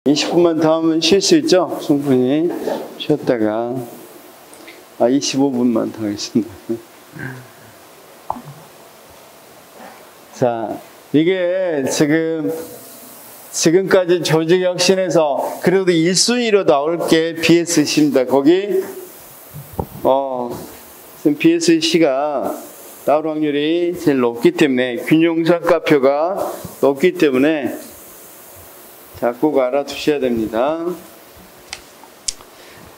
20분만 더 하면 쉴 수 있죠? 충분히 쉬었다가 25분만 더 하겠습니다. 자, 이게 지금까지 조직혁신에서 그래도 1순위로 나올 게 BSC입니다. 거기 BSC가 나올 확률이 제일 높기 때문에 균형성과표가 높기 때문에 자, 꼭 알아두셔야 됩니다.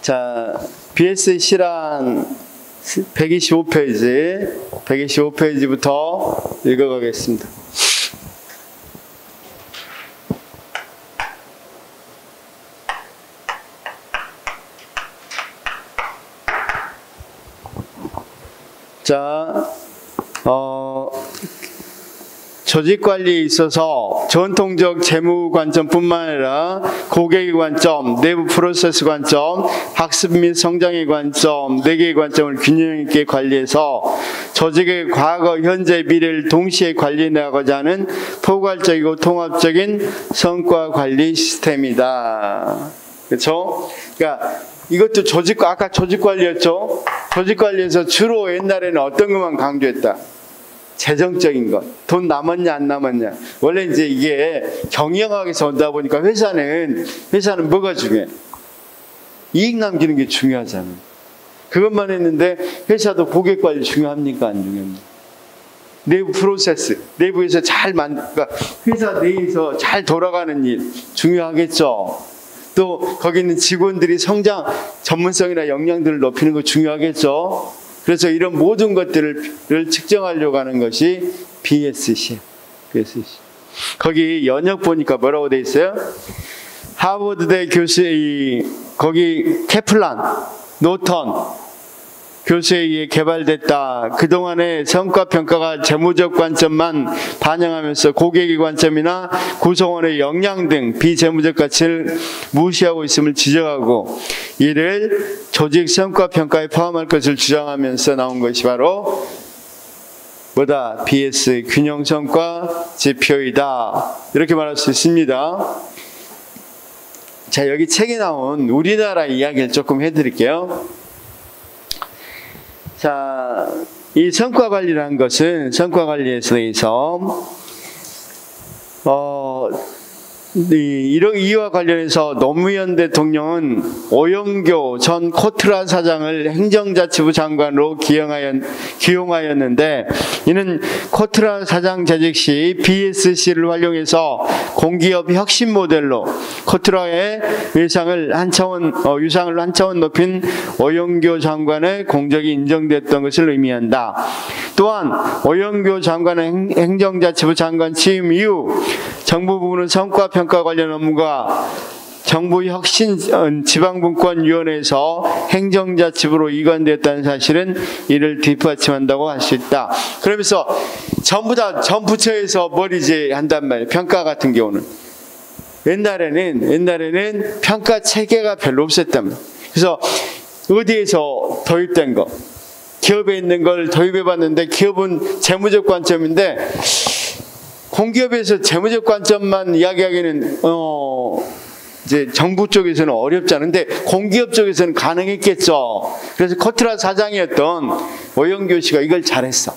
자, BSC란 125페이지부터 읽어가겠습니다. 자, 조직관리에 있어서 전통적 재무 관점뿐만 아니라 고객의 관점, 내부 프로세스 관점, 학습 및 성장의 관점, 4개의 관점을 균형 있게 관리해서 조직의 과거, 현재, 미래를 동시에 관리해 나가고자 하는 포괄적이고 통합적인 성과 관리 시스템이다. 그렇죠? 그러니까 이것도 아까 조직관리였죠? 조직관리에서 주로 옛날에는 어떤 것만 강조했다? 재정적인 것. 돈 남았냐 안 남았냐. 원래 이제 이게 경영학에서 온다 보니까 회사는 뭐가 중요해? 이익 남기는 게 중요하잖아. 그것만 했는데 회사도 고객 관리 중요합니까? 안 중요합니까? 내부 프로세스, 내부에서 그러니까 회사 내에서 잘 돌아가는 일 중요하겠죠. 또 거기 있는 직원들이 성장 전문성이나 역량들을 높이는 거 중요하겠죠. 그래서 이런 모든 것들을 측정하려고 하는 것이 BSC. 거기 연역 보니까 뭐라고 돼 있어요? 하버드대 교수, 거기 케플란, 노턴 교수에 의해 개발됐다. 그동안의 성과평가가 재무적 관점만 반영하면서 고객의 관점이나 구성원의 역량 등 비재무적 가치를 무시하고 있음을 지적하고 이를 조직 성과평가에 포함할 것을 주장하면서 나온 것이 바로 뭐다? BS 균형성과 지표이다. 이렇게 말할 수 있습니다. 자, 여기 책에 나온 우리나라 이야기를 조금 해드릴게요. 자, 이 성과관리라는 것은 성과관리에 대해서 이와 관련해서 노무현 대통령은 오영교 전 코트라 사장을 행정자치부 장관으로 기용하였는데 이는 코트라 사장 재직 시 BSC를 활용해서 공기업 혁신 모델로 코트라의 유상을 한 차원 높인 오영교 장관의 공적이 인정됐던 것을 의미한다. 또한 오영교 장관의 행정자치부 장관 취임 이후 정부 부문은 성과평가 관련 업무가 정부혁신지방분권위원회에서 행정자치부로 이관됐다는 사실은 이를 뒷받침한다고 할 수 있다. 그러면서 전부 다 전 부처에서 뭘 이제 한단 말이에요. 평가 같은 경우는. 옛날에는 평가 체계가 별로 없었단 말이에요. 그래서 어디에서 도입된 거? 기업에 있는 걸 도입해 봤는데 기업은 재무적 관점인데 공기업에서 재무적 관점만 이야기하기는 이제 정부 쪽에서는 어렵잖아요. 근데 공기업 쪽에서는 가능했겠죠. 그래서 코트라 사장이었던 오영교 씨가 이걸 잘했어.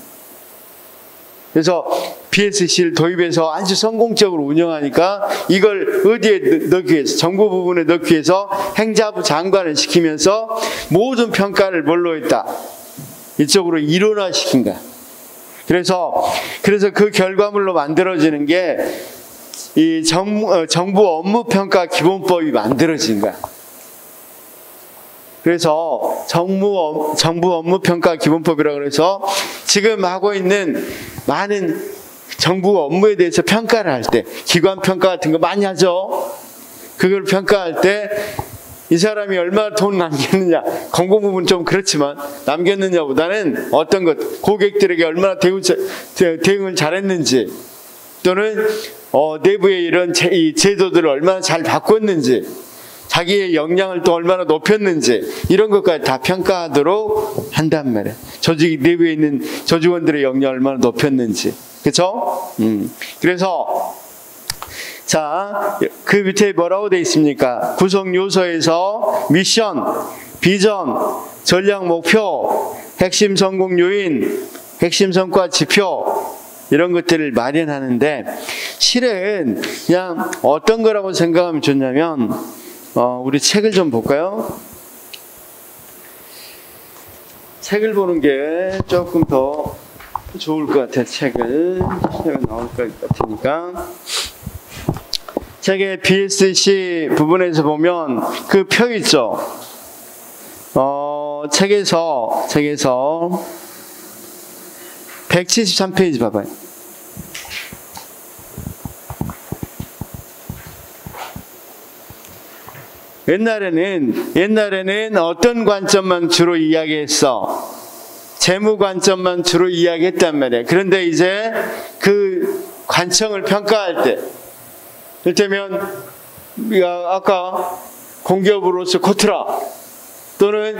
그래서 BSC를 도입해서 아주 성공적으로 운영하니까 이걸 어디에 넣기 위해서 정부 부분에 넣기 위해서 행자부 장관을 시키면서 모든 평가를 뭘로 했다? 이쪽으로 일원화시킨 거야. 그래서 그 결과물로 만들어지는 게 이 정부 업무평가 기본법이 만들어진 거야. 그래서 정부 업무평가 기본법이라고 해서 지금 하고 있는 많은 정부 업무에 대해서 평가를 할 때 기관 평가 같은 거 많이 하죠. 그걸 평가할 때 이 사람이 얼마나 돈 남겼느냐, 공공 부분 좀 그렇지만 남겼느냐보다는 어떤 것, 고객들에게 얼마나 대응을 잘했는지, 또는 내부의 이런 제도들을 얼마나 잘 바꿨는지, 자기의 역량을 또 얼마나 높였는지 이런 것까지 다 평가하도록 한단 말이에요. 조직 내부에 있는 조직원들의 역량을 얼마나 높였는지, 그렇죠? 그래서 자, 그 밑에 뭐라고 되어 있습니까? 구성 요소에서 미션, 비전, 전략 목표, 핵심 성공 요인, 핵심 성과 지표 이런 것들을 마련하는데 실은 그냥 어떤 거라고 생각하면 좋냐면 우리 책을 좀 볼까요? 책을 보는 게 조금 더 좋을 것 같아요. 책은 나올 것 같으니까. 책의 BSC 부분에서 보면 그 표 있죠. 책에서 173페이지 봐봐요. 옛날에는 어떤 관점만 주로 이야기했어? 재무 관점만 주로 이야기했단 말이야. 그런데 이제 그 관청을 평가할 때, 이를테면 우리가 아까 공기업으로서 코트라 또는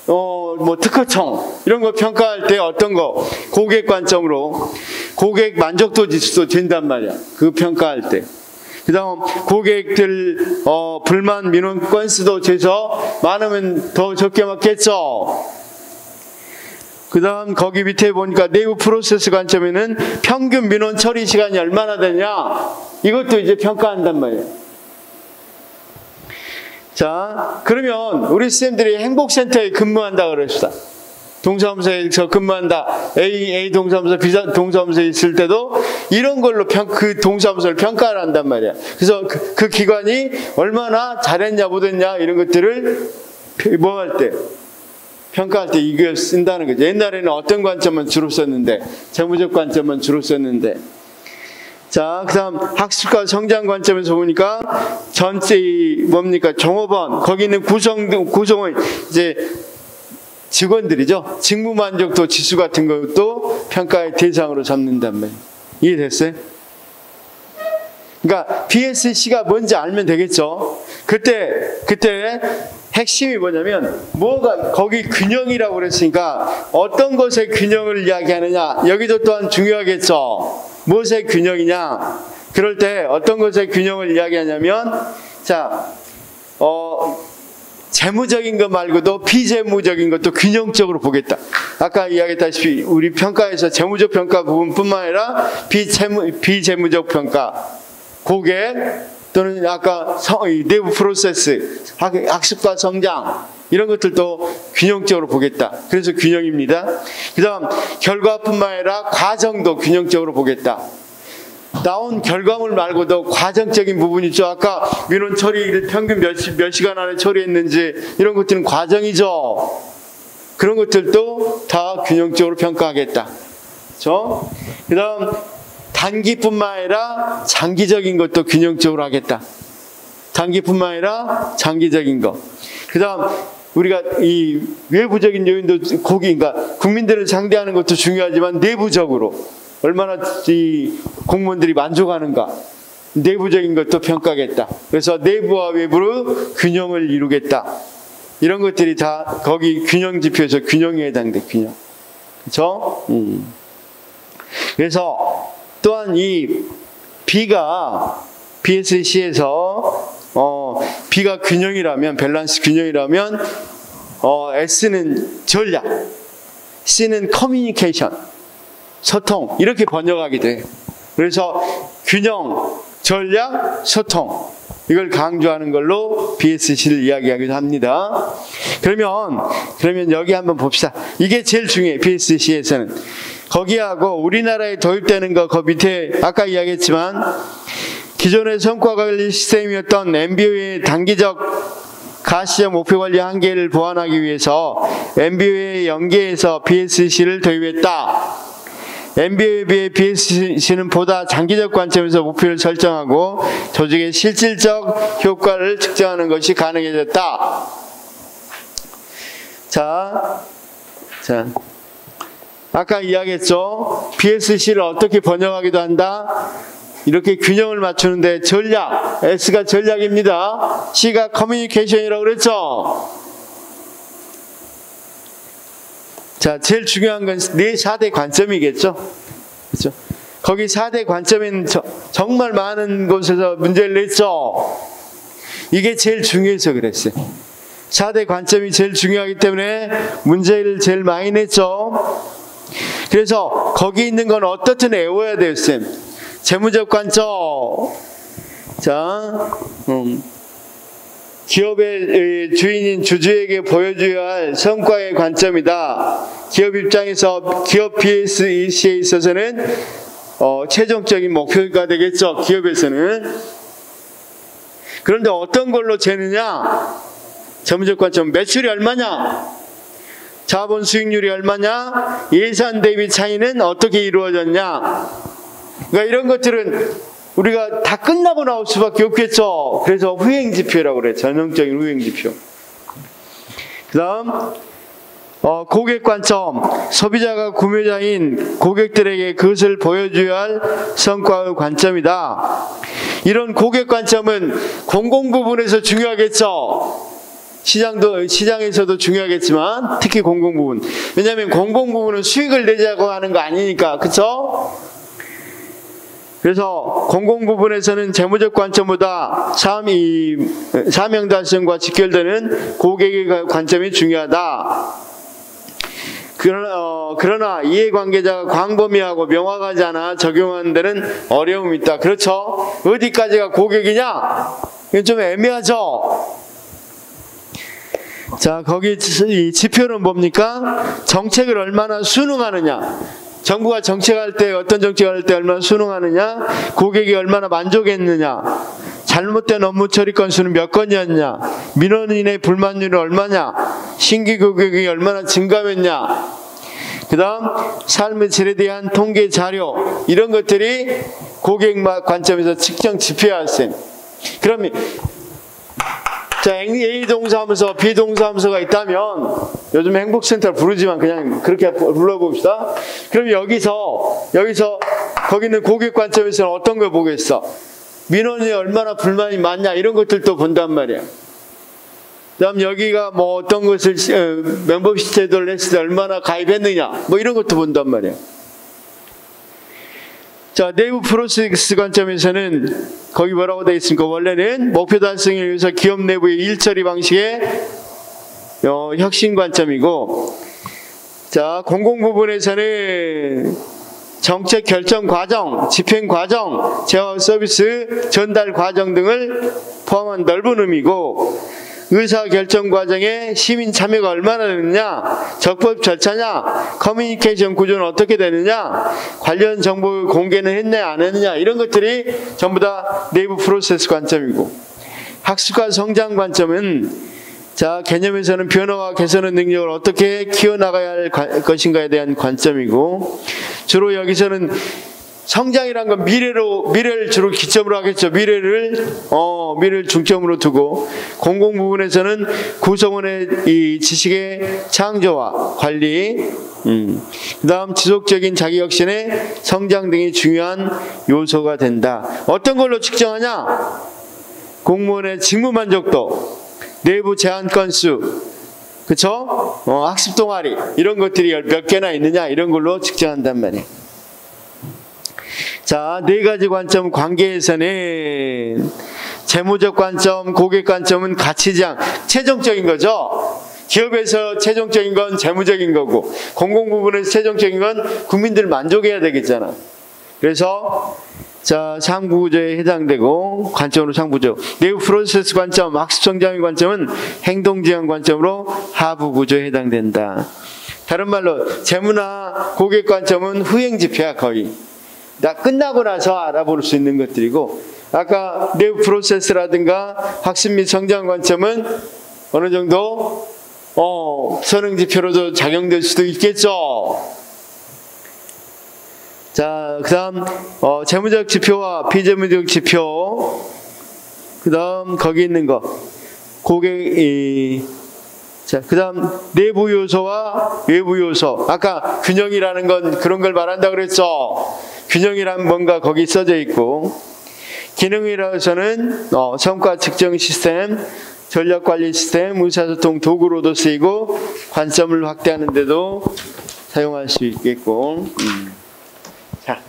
뭐 특허청 이런 거 평가할 때 어떤 거 고객 관점으로 고객 만족도 지수도 된단 말이야. 그 평가할 때. 그다음 고객들 불만 민원 건수도 재서 많으면 더 적게 맞겠죠. 그다음 거기 밑에 보니까 내부 프로세스 관점에는 평균 민원 처리 시간이 얼마나 되냐 이것도 이제 평가한단 말이에요. 자, 그러면 우리 쌤들이 행복센터에 근무한다 그럽시다. 동사무소에서 근무한다. A 동사무소, B 동사무소에 있을 때도 이런 걸로 그 동사무소를 평가를 한단 말이야. 그래서 그 기관이 얼마나 잘했냐 못했냐 이런 것들을 뭐 할 때 평가할 때 이걸 쓴다는 거죠. 옛날에는 어떤 관점만 주로 썼는데 재무적 관점만 주로 썼는데 자, 그 다음 학습과 성장 관점에서 보니까 전체 뭡니까 종업원 거기 있는 구성원 이제 직원들이죠. 직무 만족도 지수 같은 것도 평가의 대상으로 잡는단 말이에요. 이해됐어요? 그러니까 BSC가 뭔지 알면 되겠죠. 그때 핵심이 뭐냐면 뭐가 거기 균형이라고 그랬으니까 어떤 것의 균형을 이야기하느냐 여기도 또한 중요하겠죠. 무엇의 균형이냐 그럴 때 어떤 것의 균형을 이야기하냐면 자 재무적인 것 말고도 비재무적인 것도 균형적으로 보겠다. 아까 이야기했다시피 우리 평가에서 재무적 평가 부분뿐만 아니라 비재무적 평가 고객 또는 아까 내부 프로세스 학습과 성장 이런 것들도 균형적으로 보겠다. 그래서 균형입니다. 그 다음 결과뿐만 아니라 과정도 균형적으로 보겠다. 나온 결과물 말고도 과정적인 부분이 있죠. 아까 민원 처리를 평균 몇 시간 안에 처리했는지 이런 것들은 과정이죠. 그런 것들도 다 균형적으로 평가하겠다. 그렇죠? 그 다음 단기뿐만 아니라 장기적인 것도 균형적으로 하겠다. 단기뿐만 아니라 장기적인 것. 그 다음 우리가 이 외부적인 요인도 그러니까 국민들을 상대하는 것도 중요하지만 내부적으로 얼마나 이 공무원들이 만족하는가 내부적인 것도 평가하겠다. 그래서 내부와 외부로 균형을 이루겠다. 이런 것들이 다 거기 균형 지표에서 균형에 해당돼. 균형. 그렇죠? 그래서 또한 이 B가 BSC에서 B가 균형이라면 밸런스 균형이라면 S는 전략, C는 커뮤니케이션, 소통 이렇게 번역하게 돼요. 그래서 균형, 전략, 소통 이걸 강조하는 걸로 BSC를 이야기하기도 합니다. 그러면 여기 한번 봅시다. 이게 제일 중요해요. BSC에서는 거기하고 우리나라에 도입되는 거 그 밑에 아까 이야기했지만 기존의 성과관리 시스템이었던 MBO의 단기적 가시적 목표관리 한계를 보완하기 위해서 MBO의 연계해서 BSC를 도입했다. MBO에 비해 BSC는 보다 장기적 관점에서 목표를 설정하고 조직의 실질적 효과를 측정하는 것이 가능해졌다. 자, 아까 이야기했죠. BSC를 어떻게 번역하기도 한다. 이렇게 균형을 맞추는데 전략, S가 전략입니다. C가 커뮤니케이션이라고 그랬죠. 자, 제일 중요한 건 내 4대 관점이겠죠. 그렇죠? 거기 4대 관점인 정말 많은 곳에서 문제를 냈죠. 이게 제일 중요해서 그랬어요. 4대 관점이 제일 중요하기 때문에 문제를 제일 많이 냈죠. 그래서 거기 있는 건 어떻든 외워야 돼요, 쌤. 재무적 관점. 자, 기업의 주인인 주주에게 보여줘야 할 성과의 관점이다. 기업 입장에서 기업 PSEC에 있어서는 최종적인 목표가 되겠죠. 기업에서는. 그런데 어떤 걸로 재느냐? 재무적 관점. 매출이 얼마냐? 자본 수익률이 얼마냐? 예산 대비 차이는 어떻게 이루어졌냐? 그러니까 이런 것들은 우리가 다 끝나고 나올 수밖에 없겠죠. 그래서 후행지표라고 그래요. 전형적인 후행지표. 그 다음 고객관점. 소비자가 구매자인 고객들에게 그것을 보여줘야 할 성과의 관점이다. 이런 고객관점은 공공부분에서 중요하겠죠. 시장에서도 중요하겠지만 특히 공공부분. 왜냐하면 공공부분은 수익을 내자고 하는 거 아니니까. 그렇죠? 그래서 공공부분에서는 재무적 관점보다 사명 달성과 직결되는 고객의 관점이 중요하다. 그러나 이해관계자가 광범위하고 명확하지 않아 적용하는 데는 어려움이 있다. 그렇죠? 어디까지가 고객이냐? 이건 좀 애매하죠? 자, 거기 이 지표는 뭡니까? 정책을 얼마나 순응하느냐. 정부가 정책할 때 어떤 정책을 할 때 얼마나 순응하느냐, 고객이 얼마나 만족했느냐, 잘못된 업무 처리 건수는 몇 건이었냐, 민원인의 불만율은 얼마냐, 신규 고객이 얼마나 증가했냐, 그 다음 삶의 질에 대한 통계 자료, 이런 것들이 고객 관점에서 측정 지표야. 그러면 자, A 동사하면서 B 동사하면서가 있다면 요즘 행복센터를 부르지만 그냥 그렇게 불러봅시다. 그럼 여기서 거기는 고객 관점에서는 어떤 걸 보겠어? 민원이 얼마나 불만이 많냐 이런 것들도 본단 말이야. 그다음 여기가 뭐 어떤 것을 멤버십 제도를 했을 때 얼마나 가입했느냐 뭐 이런 것도 본단 말이야. 자, 내부 프로세스 관점에서는 거기 뭐라고 되어 있습니까? 원래는 목표 달성을 위해서 기업 내부의 일처리 방식의 혁신 관점이고, 자, 공공 부분에서는 정책 결정 과정, 집행 과정, 제어 서비스 전달 과정 등을 포함한 넓은 의미고, 의사결정 과정에 시민 참여가 얼마나 되느냐, 적법 절차냐, 커뮤니케이션 구조는 어떻게 되느냐, 관련 정보 공개는 했냐 안 했느냐 이런 것들이 전부 다 내부 프로세스 관점이고, 학습과 성장 관점은 자, 개념에서는 변화와 개선의 능력을 어떻게 키워나가야 할 것인가에 대한 관점이고, 주로 여기서는 성장이란 건 미래를 주로 기점으로 하겠죠. 미래를 중점으로 두고, 공공 부분에서는 구성원의 이 지식의 창조와 관리, 그 다음 지속적인 자기혁신의 성장 등이 중요한 요소가 된다. 어떤 걸로 측정하냐? 공무원의 직무 만족도, 내부 제한 건수, 그쵸? 학습 동아리, 이런 것들이 몇 개나 있느냐, 이런 걸로 측정한단 말이에요. 자, 네 가지 관점 관계에서는 재무적 관점, 고객 관점은 가치지향, 최종적인 거죠. 기업에서 최종적인 건 재무적인 거고, 공공 부분에서 최종적인 건 국민들 만족해야 되겠잖아. 그래서 자, 상부 구조에 해당되고, 관점으로 상부죠. 내부 프로세스 관점, 학습 성장의 관점은 행동 지향 관점으로 하부 구조에 해당된다. 다른 말로 재무나 고객 관점은 후행 지표야, 거의. 다 끝나고 나서 알아볼 수 있는 것들이고, 아까 내부 프로세스라든가 학습 및 성장 관점은 어느 정도 선행 지표로도 작용될 수도 있겠죠. 자, 그 다음 재무적 지표와 비재무적 지표, 그 다음 거기 있는 거 고객이, 자, 그 다음 내부 요소와 외부 요소. 아까 균형이라는 건 그런 걸 말한다 그랬죠. 균형이란 뭔가 거기 써져 있고, 기능이라서는 성과 측정 시스템, 전략관리 시스템, 의사소통 도구로도 쓰이고, 관점을 확대하는 데도 사용할 수 있겠고. 자,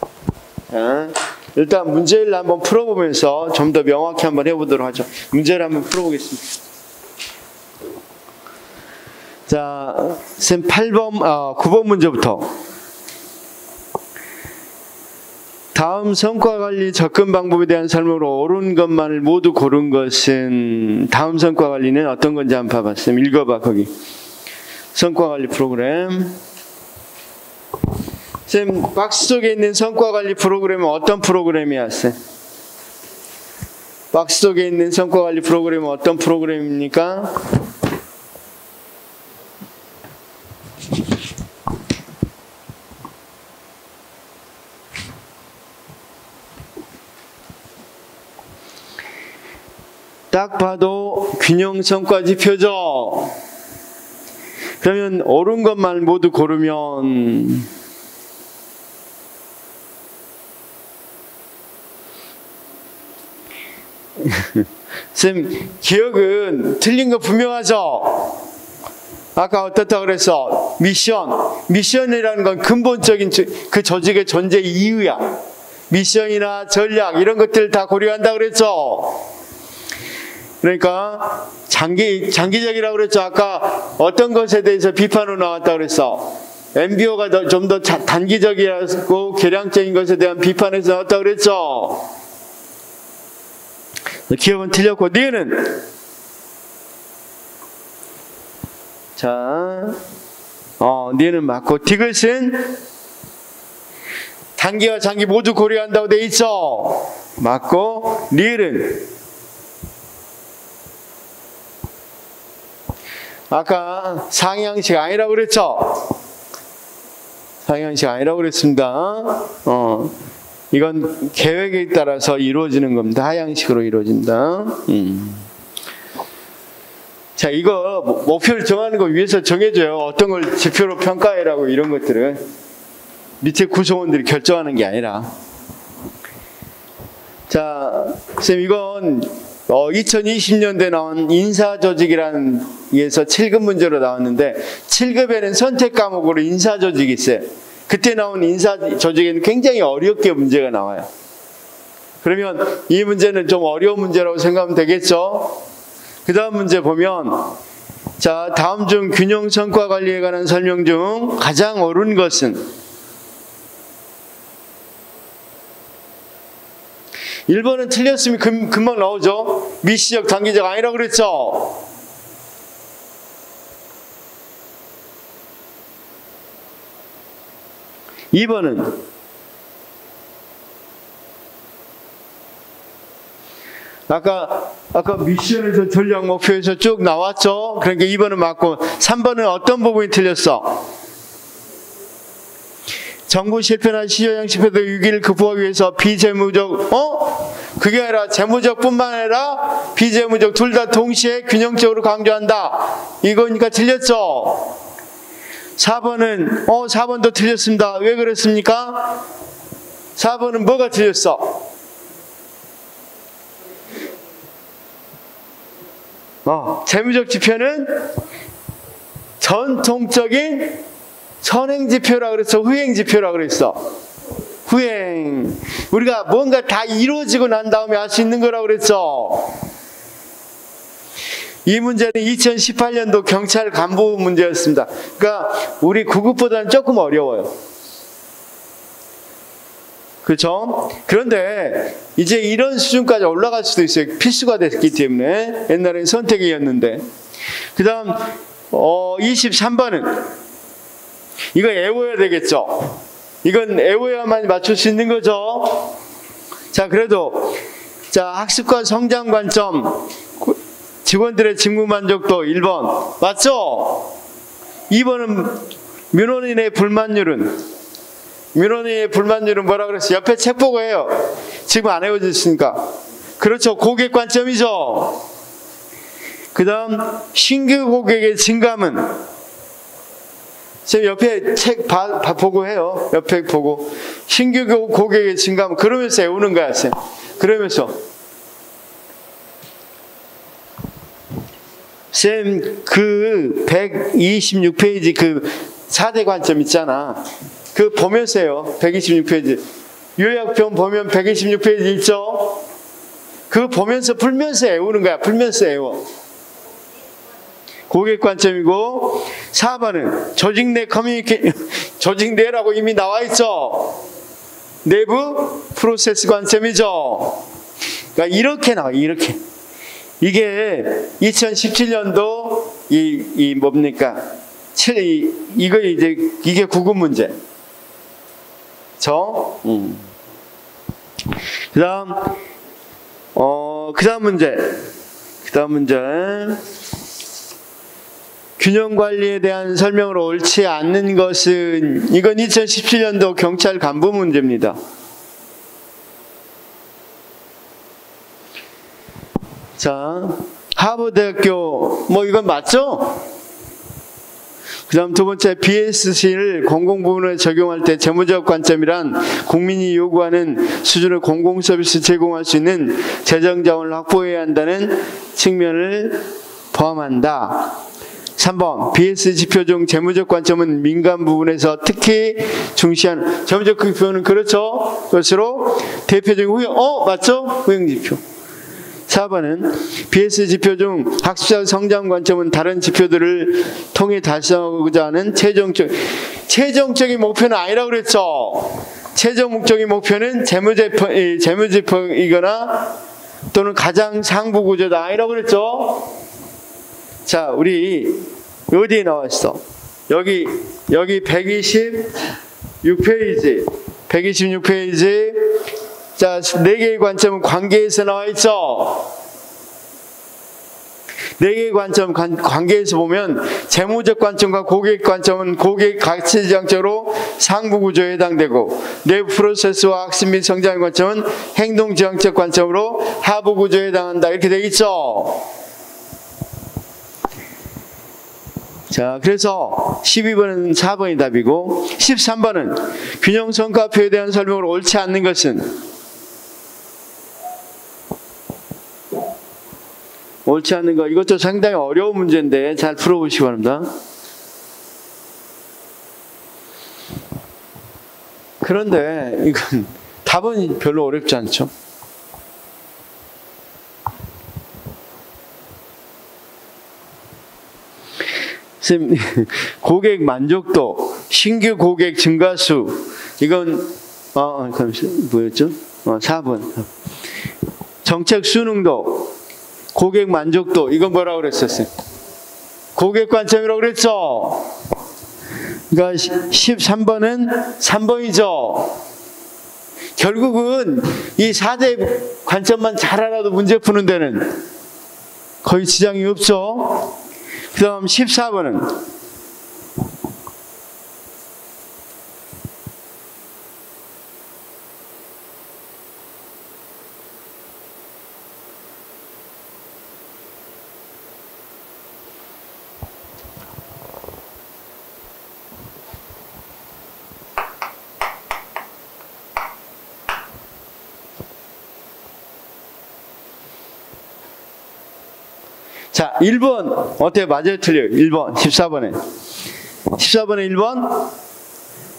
일단 문제를 한번 풀어보면서 좀 더 명확히 한번 해보도록 하죠. 문제를 한번 풀어보겠습니다. 자, 쌤 9번 문제부터. 다음 성과관리 접근 방법에 대한 설명으로 옳은 것만을 모두 고른 것은, 다음 성과관리는 어떤 건지 한번 봐봐. 쌤 읽어봐. 거기 성과관리 프로그램. 쌤 박스 속에 있는 성과관리 프로그램은 어떤 프로그램이야? 쌤 박스 속에 있는 성과관리 프로그램은 어떤 프로그램입니까? 딱 봐도 균형 성과 지표죠. 그러면 옳은 것만 모두 고르면 쌤 기억은 틀린 거 분명하죠? 아까 어떻다 그랬어? 미션이라는 건 근본적인 그 조직의 존재 이유야. 미션이나 전략 이런 것들 다 고려한다 그랬죠? 그러니까 장기적이라고 그랬죠. 아까 어떤 것에 대해서 비판으로 나왔다 그랬어? MBO가 좀 더 단기적이고 계량적인 것에 대한 비판에서 나왔다 그랬죠. 기억은 틀렸고, 니은 자, 니은 맞고, 디귿은 단기와 장기 모두 고려한다고 돼 있죠. 맞고, 리을은 아까 상향식 아니라고 그랬죠? 상향식 아니라고 그랬습니다. 이건 계획에 따라서 이루어지는 겁니다. 하향식으로 이루어진다. 자, 이거 목표를 정하는 거 위에서 정해줘요. 어떤 걸 지표로 평가해라고. 이런 것들은 밑에 구성원들이 결정하는 게 아니라. 자, 쌤 이건 2020년도에 나온 인사조직이라는 에서 7급 문제로 나왔는데, 7급에는 선택 과목으로 인사조직이 있어요. 그때 나온 인사조직에는 굉장히 어렵게 문제가 나와요. 그러면 이 문제는 좀 어려운 문제라고 생각하면 되겠죠? 그 다음 문제 보면, 자, 다음 중 균형 성과 관리에 관한 설명 중 가장 옳은 것은, 1번은 틀렸으면 금방 나오죠? 미시적, 단기적 아니라고 그랬죠? 2번은 아까 미션에서 전략 목표에서 쭉 나왔죠? 그러니까 2번은 맞고, 3번은 어떤 부분이 틀렸어? 정부 실패나 시효형 실패도 위기를 극복하기 위해서 비재무적, 그게 아니라 재무적 뿐만 아니라 비재무적 둘 다 동시에 균형적으로 강조한다. 이거니까 틀렸죠? 4번은 4번도 틀렸습니다. 왜 그랬습니까? 4번은 뭐가 틀렸어? 재무적 지표는 전통적인 선행지표라 그랬어? 후행지표라 그랬어? 후행. 우리가 뭔가 다 이루어지고 난 다음에 할 수 있는 거라고 그랬죠? 이 문제는 2018년도 경찰 간부 문제였습니다. 그러니까 우리 9급보다는 조금 어려워요. 그렇죠? 그런데 이제 이런 수준까지 올라갈 수도 있어요. 필수가 됐기 때문에. 옛날엔 선택이었는데. 그 다음 23번은 이거 외워야 되겠죠? 이건 외워야만 맞출 수 있는 거죠? 자, 그래도 자, 학습과 성장 관점, 직원들의 직무 만족도 1번 맞죠? 2번은 민원인의 불만율은 뭐라 그랬어요? 옆에 책 보고 해요. 지금 안 외워졌으니까. 그렇죠. 고객 관점이죠. 그 다음 신규 고객의 증감은, 쌤 옆에 책 보고 해요. 옆에 보고 신규 고객의 증감, 그러면서 외우는 거야. 쌤 그러면서 쌤 그 126페이지 그 4대 관점 있잖아. 그 보면서 해요. 126페이지 요약편 보면 126페이지 있죠? 그거 보면서 풀면서 외우는 거야. 풀면서 외워. 고객 관점이고 4번은 조직 내 조직 내라고 이미 나와 있죠. 내부 프로세스 관점이죠. 그러니까 이렇게 나와. 이렇게. 이게 2017년도 이 뭡니까? 이거 이제 이게 구급 문제. 그다음 그다음 문제. 균형 관리에 대한 설명으로 옳지 않는 것은 이건 2017년도 경찰 간부 문제입니다. 자, 하버드대학교 이건 맞죠? 그 다음 두 번째, BSC를 공공부문에 적용할 때 재무적 관점이란 국민이 요구하는 수준의 공공서비스 제공할 수 있는 재정자원을 확보해야 한다는 측면을 포함한다. 3번, BS 지표 중 재무적 관점은 민간 부분에서 특히 중시하는 재무적 지표는 그렇죠. 그것으로 대표적인 맞죠? 후행지표. 4번은 BS 지표 중 학습자 성장 관점은 다른 지표들을 통해 달성하고자 하는 최종적인 목표는 아니라고 그랬죠. 최종적인 목표는 재무지표이거나 또는 가장 상부 구조다 아니라고 그랬죠. 자, 우리 어디에 나와 있어? 여기 126페이지. 126페이지. 자, 4개의 관점은 관계에서 나와 있죠. 4개의 관점, 관계에서 보면 재무적 관점과 고객 관점은 고객 가치지향적으로 상부 구조에 해당되고, 내부 프로세스와 학습 및 성장의 관점은 행동지향적 관점으로 하부 구조에 해당한다. 이렇게 되어 있죠. 자, 그래서 12번은 4번이 답이고, 13번은 균형 성과표에 대한 설명으로 옳지 않는 것은 옳지 않는 거, 이것도 상당히 어려운 문제인데 잘 풀어보시기 바랍니다. 그런데 이건 답은 별로 어렵지 않죠. 선생님, 고객 만족도, 신규 고객 증가수, 이건 뭐였죠? 4번. 정책 순응도, 고객 만족도, 이건 뭐라고 그랬었어요? 고객 관점이라고 그랬죠? 그러니까 13번은 3번이죠. 결국은 이 4대 관점만 잘 알아도 문제 푸는 데는 거의 지장이 없죠. 그 다음 14번은 자, 1번 어때요? 맞아요? 틀려요? 1번, 14번에 1번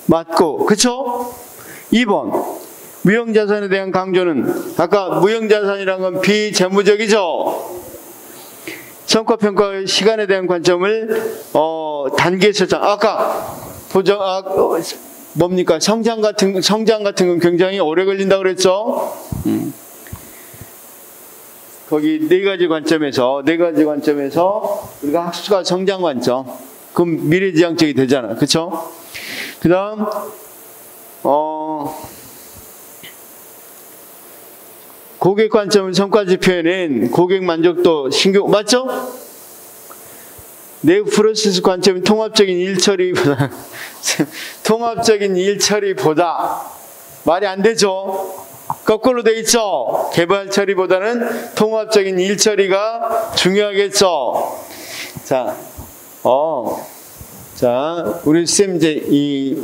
맞고, 그쵸? 2번 무형자산에 대한 강조는, 아까 무형자산이란 건 비재무적이죠. 성과평가의 시간에 대한 관점을 단계에 설정. 아까 뭡니까? 성장 같은 건 굉장히 오래 걸린다고 그랬죠. 거기 4가지 관점에서 우리가 학습과 성장 관점, 그럼 미래지향적이 되잖아, 그렇죠? 그다음 고객 관점을 성과지표에는 고객 만족도, 신규, 맞죠? 내부 프로세스 관점이 통합적인 일처리보다 말이 안 되죠. 거꾸로 돼 있죠. 개발 처리보다는 통합적인 일 처리가 중요하겠죠. 자, 우리 쌤 이제 이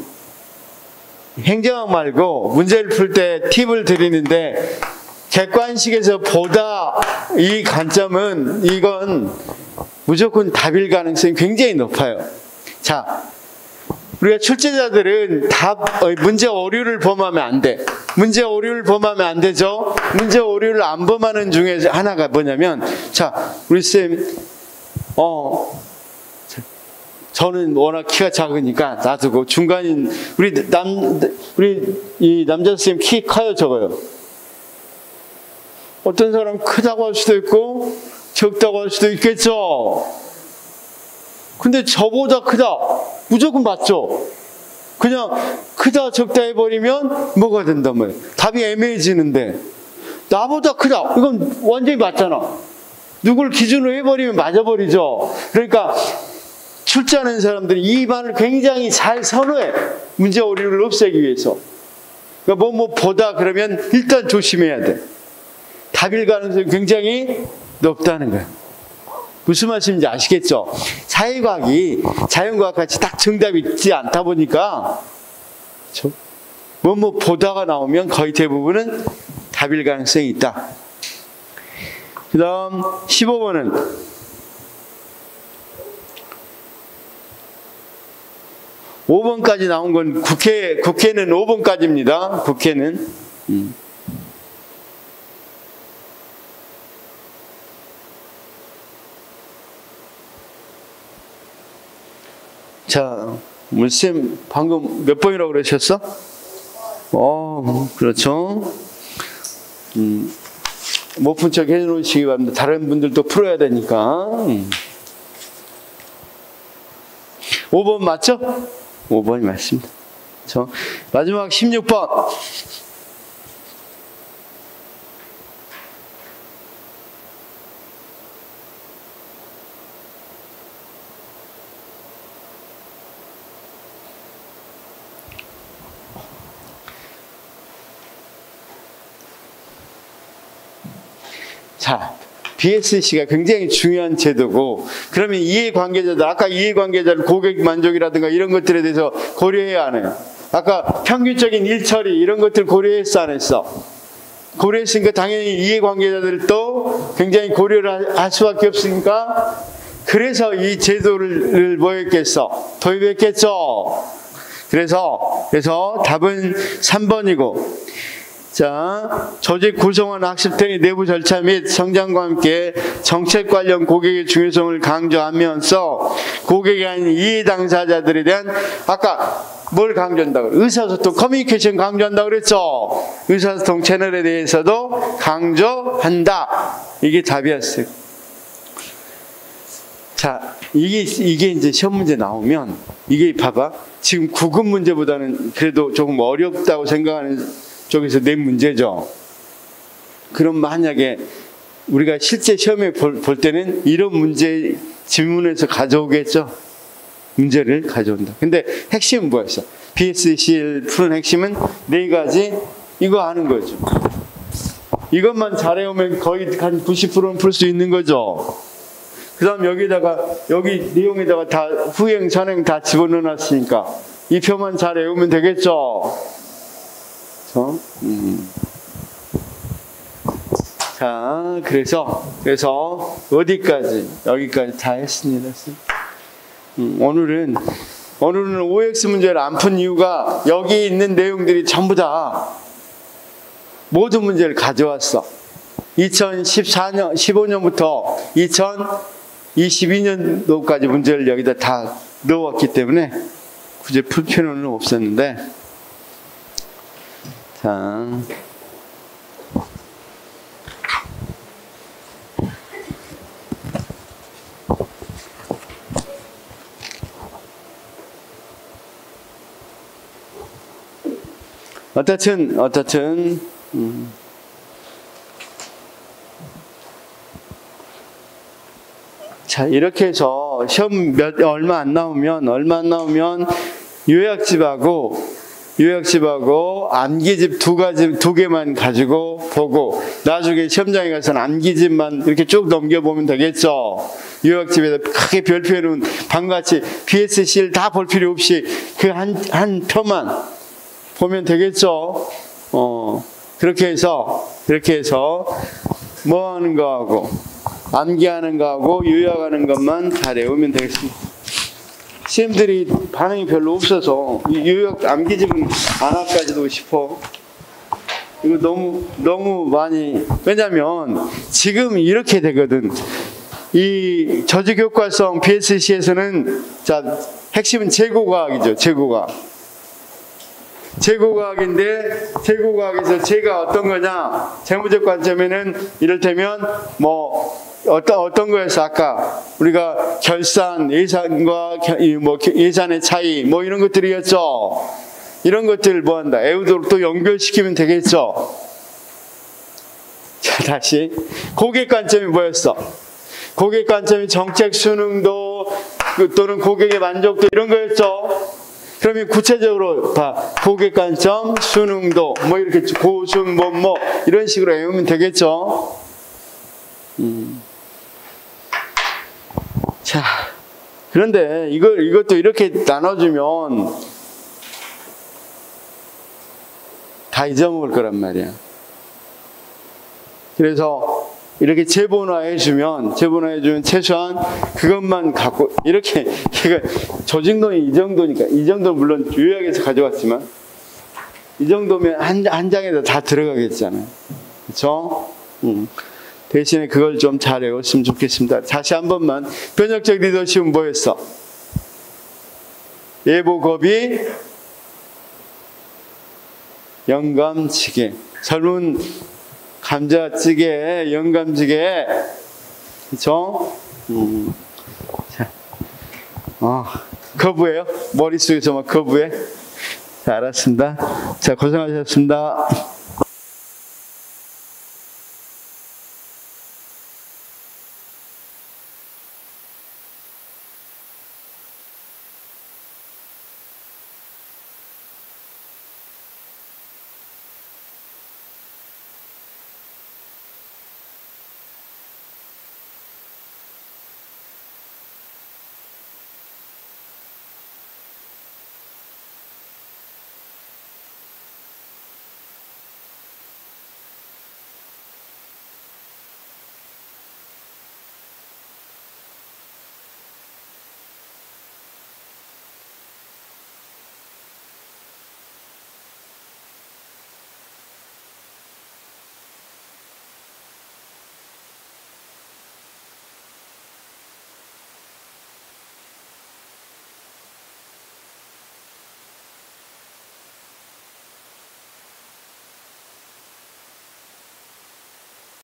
행정학 말고 문제를 풀 때 팁을 드리는데, 객관식에서 보다 이 관점은 이건 무조건 답일 가능성이 굉장히 높아요. 자, 우리가 출제자들은 문제 오류를 범하면 안 돼. 문제 오류를 범하면 안 되죠. 문제 오류를 안 범하는 중에 하나가 뭐냐면, 자, 우리 쌤, 저는 워낙 키가 작으니까 놔두고 중간인 우리 이 남자 쌤 키 커요, 적어요? 어떤 사람 크다고 할 수도 있고 적다고 할 수도 있겠죠. 근데 저보다 크다 무조건 맞죠. 그냥 크다 적다 해버리면 뭐가 된단 말이에요. 답이 애매해지는데 나보다 크다 이건 완전히 맞잖아. 누굴 기준으로 해버리면 맞아버리죠. 그러니까 출제하는 사람들이 이 말을 굉장히 잘 선호해. 문제 오류를 없애기 위해서. 그러니까 뭐 보다 그러면 일단 조심해야 돼. 답일 가능성이 굉장히 높다는 거예요. 무슨 말씀인지 아시겠죠? 사회과학이 자연과학 같이 딱 정답이 있지 않다 보니까 뭐 보다가 나오면 거의 대부분은 답일 가능성이 있다. 그 다음 15번은 (5번까지) 나온 건 국회는 5번까지입니다. 국회는 자, 물쌤 방금 몇 번이라고 그러셨어? 그렇죠. 못 푼 척 해놓으시기 바랍니다. 다른 분들도 풀어야 되니까. 5번 맞죠? 5번이 맞습니다. 마지막 16번. 자, BSC가 굉장히 중요한 제도고, 그러면 이해관계자들, 아까 이해관계자들 고객 만족이라든가 이런 것들에 대해서 고려해야 하네요. 아까 평균적인 일처리 이런 것들 고려했어 안 했어? 고려했으니까 당연히 이해관계자들도 굉장히 고려를 할 수밖에 없으니까, 그래서 이 제도를 뭐 했겠어? 도입했겠죠. 그래서 답은 3번이고, 자, 조직 구성원 학습팀의 내부 절차 및 성장과 함께 정책 관련 고객의 중요성을 강조하면서 고객이 아닌 이해 당사자들에 대한, 아까 뭘 강조한다고 그래요? 의사소통, 커뮤니케이션 강조한다고 그랬죠? 의사소통 채널에 대해서도 강조한다. 이게 답이었어요. 자, 이게 이제 시험 문제 나오면, 이게 봐봐. 지금 구급 문제보다는 그래도 조금 어렵다고 생각하는 쪽에서 낸 문제죠. 그럼 만약에 우리가 실제 시험에 볼 때는 이런 문제 질문에서 가져오겠죠. 문제를 가져온다. 근데 핵심은 뭐였어? BSC를 푸는 핵심은 4가지 이거 하는 거죠. 이것만 잘해오면 거의 한 90%는 풀 수 있는 거죠. 그 다음 여기 내용에다가 다 후행, 전행 다 집어넣어놨으니까 이 표만 잘 외우면 되겠죠. 자, 그래서 어디까지? 여기까지 다 했습니다. 오늘은 OX 문제를 안 푼 이유가 여기 있는 내용들이 전부 다 모든 문제를 가져왔어. 2015년부터 2022년도까지 문제를 여기다 다 넣어왔기 때문에 굳이 풀 필요는 없었는데, 자, 어떻든 자, 이렇게 해서 시험 얼마 안 나오면 요약집하고 암기집 두 개만 가지고 보고, 나중에 시험장에 가서는 암기집만 이렇게 쭉 넘겨보면 되겠죠. 요약집에다 크게 별표해놓은 방금같이 BSC를 다 볼 필요 없이 그 한 표만 보면 되겠죠. 그렇게 해서 뭐 하는 거하고 암기하는 거하고 요약하는 것만 다 외우면 되겠습니다. 시험들이 반응이 별로 없어서 요약 암기집은 안 할까지도 싶어. 이거 너무 많이, 왜냐면 지금 이렇게 되거든. 이 조직효과성 BSC에서는 자, 핵심은 재고과학이죠. 재고과학인데 재고과학에서 재가 어떤 거냐? 재무적 관점에는 이를테면 뭐 어떤 거에서 아까 우리가 결산, 예산과 예산의 차이 뭐 이런 것들이었죠. 이런 것들을 뭐 한다? 에우도록 또 연결시키면 되겠죠. 자, 다시 고객 관점이 뭐였어? 고객 관점이 정책 수능도 또는 고객의 만족도 이런 거였죠. 그러면 구체적으로 봐. 고객 관점, 수능도 뭐 이렇게 고순 뭐 이런 식으로 외우면 되겠죠. 자, 그런데 이것도 이렇게 나눠주면 다 잊어먹을 거란 말이야. 그래서 이렇게 재본화해주면 최소한 그것만 갖고 이렇게 조직론이 이 정도니까 이 정도는 물론 요약해서 가져왔지만 이 정도면 한 장에다 다 들어가겠잖아요. 그렇죠? 대신에 그걸 좀 잘 외웠으면 좋겠습니다. 다시 한 번만. 변혁적 리더십은 뭐였어? 예보겁이 영감지게. 젊은 감자찌개, 영감지게. 그쵸? 자, 거부해요? 머릿속에서 막 거부해? 자, 알았습니다. 자, 고생하셨습니다.